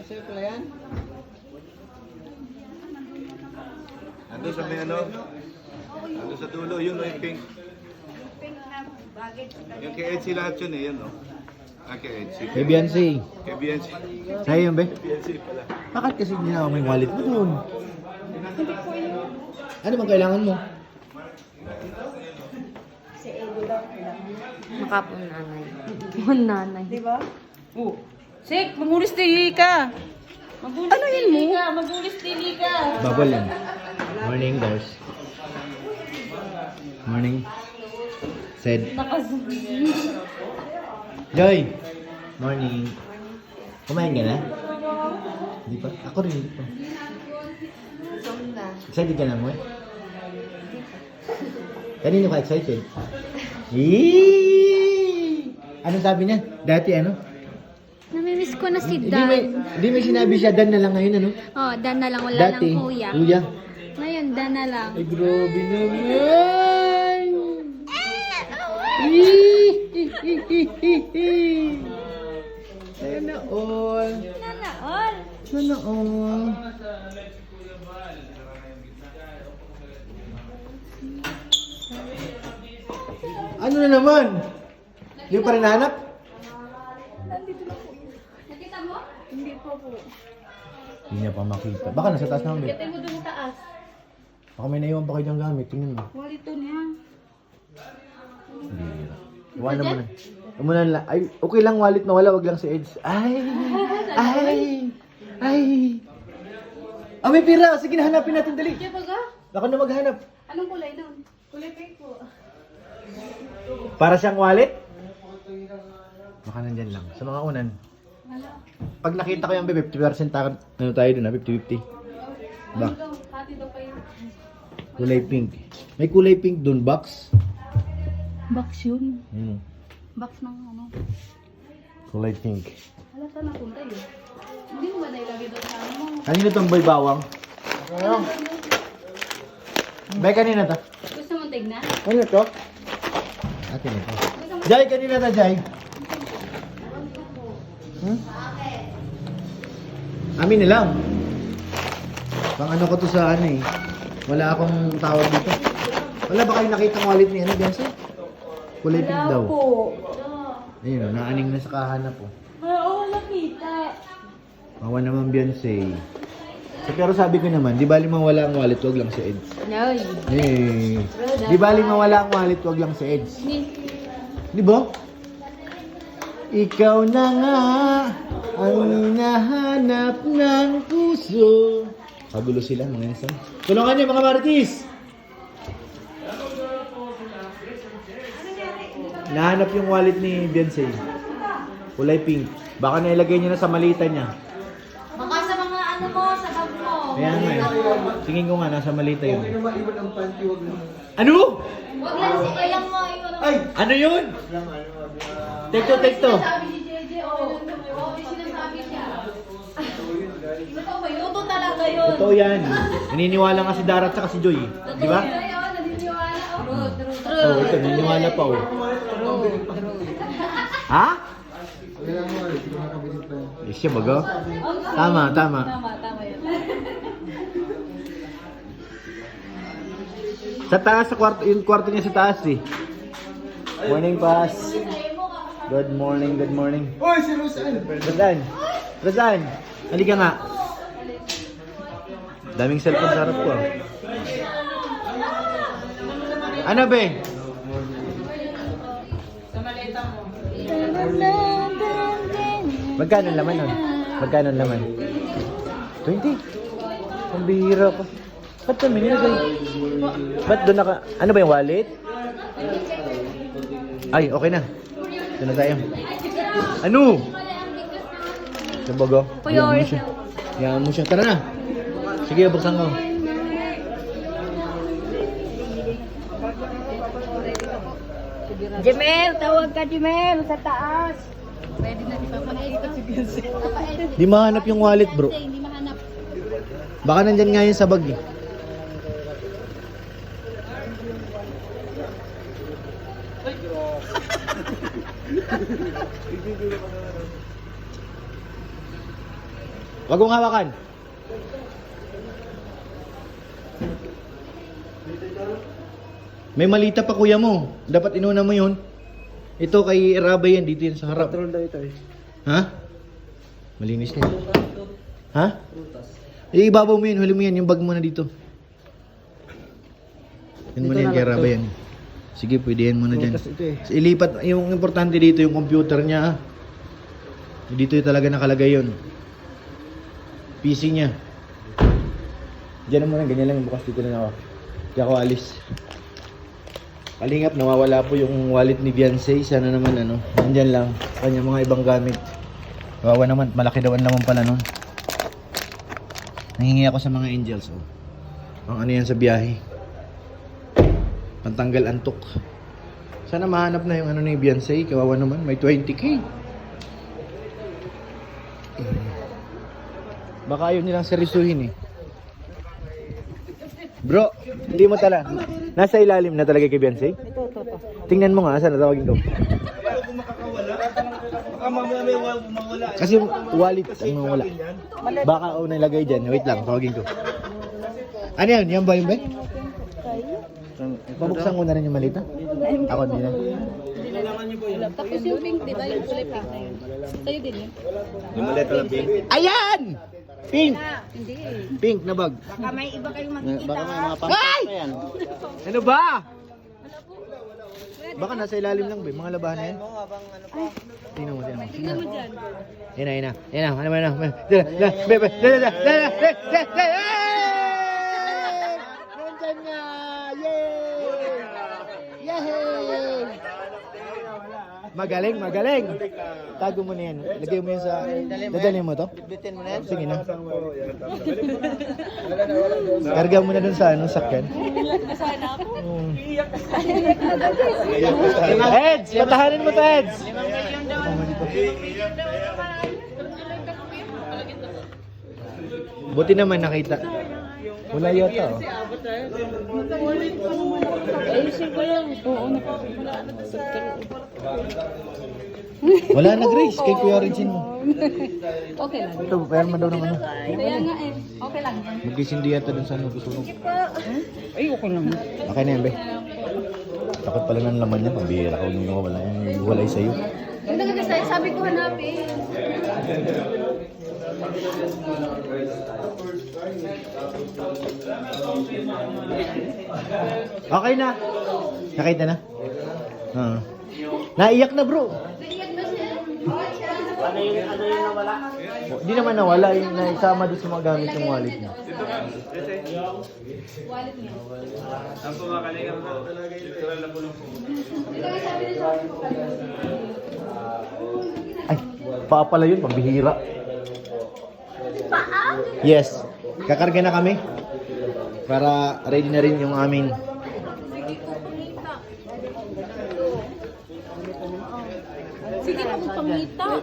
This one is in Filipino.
Sa'yo pala yan? Ando sa may ano? Ando sa dulo, yun yung pink. Pink na baggage. Yung kay Etsy lahat yun eh, yun no? Ah, kay Etsy. Kay Beyonce. Kay Beyonce. Sa'yo yun, be? Beyonce pala. Bakit kasi ginawa mo yung wallet mo doon? Ano bang kailangan mo? Si Edo daw. Makapon nanay. Mon nanay. Di ba? Oh. Sik, magulis dili ka. Magulis Ano yun mo? ka, magulis dili ka. Bubble yan. Morning, guys. Morning. Said. Nakazoom. Joy! Morning. Kumain ka na? Hindi pa? Ako rin, hindi pa. Excited ka na mo eh? Kanino ka excited? Eee! Anong sabi niya? Dati ano? Namimiss ko na si Hindi Dan. may sinabi siya, Dan na lang ngayon ano? Oh, Dan na lang. Wala Dati, lang kuya. Kuya. Ngayon, Dan na lang. Ay, grabe naman! Eee! Sana all. Sana all. Sana all. Ano na naman? Hindi pa rin nahanap? Nakita mo? Hindi pa po. Hindi niya pa makita. Baka nasa taas naman, Gatay mo doon sa taas. Baka may naiwan pa kayo diyang gamit. Tingnan mo. Walito niya. Hindi. Iwanan mo na. Muna lang. Ay, okay lang wallet na wala. Wag lang si Eds. Ay! Ay! Ay! Ah, may pira! Sige na, hanapin natin. Dali. Diyan ba ga? Ako na maghanap. Anong kulay nun? Kulay pink po. Para siyang wallet? Baka nandyan lang. Sa mga unan. Wala. Pag nakita ko yung 50% ano tayo dun ha? 50-50. Ba? Ano daw? Hati daw kayo. Kulay pink. May kulay pink dun, box. Box yun. Box ng ano. Kulay pink. Hala, saan napunta yun? Hindi mo ba nailagay doon sa ano mo? Kanino tong boy bawang? Bay, kanina to? Gusto mong tignan? Ano to? Atin ito. Jai, kanina to, Jai. Amin na lang. Pang ano ko to sa ano eh. Wala akong tawag dito. Wala ba kayo nakita ng wallet ni ano, Beyonce? Kulay pink daw. Ayun o, naaning na sa kahanap po. Oo, nakita. Mawa naman Beyonce. So, pero sabi ko naman, di bali mawala ang wallet, wag lang si Eds. Noy. Eh, di bali mawala ang wallet, wag lang si Eds. Di ba? Ikaw na nga ang hinahanap ng puso. Kagulo sila mga insan. Tulungan niyo mga maritis! Nahanap yung wallet ni Beyonce. Kulay pink. Baka nailagay niya na sa malita niya. Baka sa mga ano mo, sa bag mo. Kaya nga eh. Tingin ko nga nasa malita yun. Ano? Wag lang si ilang mo. Ay! Ano yun? Take to, take to. Sabi si JJ, oh. Oo, may sinasabi siya. Totoo ba yun? Totoo talaga yun. Totoo yan. Naniniwala nga si Dara at si Joy. Di ba? Ay, oo, naniniwala. Oh. Oo, ito. Naniniwala pa oh. Ha? Eh, siya baga? Tama, tama. Tama yun. Sa taas, sa kwarto, yung kwarto niya sa taas eh. Morning, Pas. Good morning, good morning. Hoy, si Rosan! Rosan! Rosan! Halika nga. Daming cellphone sa harap ko ah. Ano be? Magkano ang laman nun? Magkano ang laman? 20? Ang bihira ko. Ba't kami nilagay? Ba't doon naka... Ano ba yung wallet? Ay, okay na. Doon na tayo. Ano? Nabago? Hayaan mo siya. Hayaan mo siya. Tara na. Sige, buksan ko. Jemel, tawag ka Jemel sa taas. Pwede na di pa pang-edit si Beyonce. Di mahanap yung wallet, bro. Hindi mahanap. Baka nandyan nga yun sa bag eh. Wag mong hawakan. May malita pa kuya mo. Dapat inuna mo yun. Ito kay Rabay yan. Dito yan sa harap. Patrol daw ito eh. Ha? Malinis na yun. Ha? Ibabaw mo yun. Huli mo yan. Yung bag mo na dito. Yan mo na yan kay Rabay yan. Sige, pwede yan muna dyan. Prutas ito eh. Ilipat. Yung importante dito yung computer niya. Dito yung talaga nakalagay yun. PC niya. Diyan na muna. Ganyan lang. Bukas dito na ako. Di ako alis. Kalingap, nawawala po yung wallet ni Beyonce. Sana naman ano, nandyan lang. Kanya mga ibang gamit. Kawawa naman, malaki daw ang laman pala nun. Nangingi ako sa mga angels. Oh. Ang ano yan sa biyahe. Pantanggal antok. Sana mahanap na yung ano ni Beyonce. Kawawa naman, may 20k. Baka ayaw nilang seryosuhin eh. Bro, hindi mo tala. Nasa ilalim na talaga kay Beyonce? Ito. Tingnan mo nga, saan natawagin ko? Kasi wallet ang mawala. Baka una ilagay dyan. Wait lang, tawagin ko. Ano yan? Yan ba yun ba? Pabuksan ko na rin yung malita. Ako din na. Tapos yung pink, di ba? Yung kulay pink na yun. Sa'yo din yun. Yung maleta lang, Pink. Ayan! Pink! Hindi. Pink na bag. Baka may iba kayong makikita. Baka may mga pampers na yan. Ano ba? Baka nasa ilalim lang ba? Mga labahan na yan? Tingnan mo, tingnan mo. Tingnan mo dyan. Yan na. Ano ba na? Nandyan nga! Yay! Yay! Magaling. Tago mo na yan. Lagay mo yan sa... Dadalhin mo to? Bitin mo na yan. Sige na. Karga mo na dun sa ano, sakyan. Sana ako. Eds! Patahanin mo to, Eds! Buti naman nakita. Wala yata, oh. Ayusin ko lang. Oo, Wala na, Grace. Kay Kuya Regine mo. Okay lang. Ito, pero man daw ng ano. Kaya nga eh. Okay lang yan. Mag-isindi yata dun sa ano, susunog. Ay, okay lang. Okay na yan, be. Takot pala ng laman niya. Pambihira ka nung wala yung walay sa'yo. Yung nagkakasay, sabi ko hanapin. Okay na. Nakita na? Oo. Naiyak na, bro. Naiyak na siya. Ano yung nawala? Hindi naman nawala. Yung naisama doon sa mga gamit yung wallet niya. Wallet niya. Ang pumakalingan ko talaga yung literal na pulong. Ay, paa pala yun. Pambihira. Yes. Kakarga na kami. Para ready na rin yung aming... Sige, magpamita.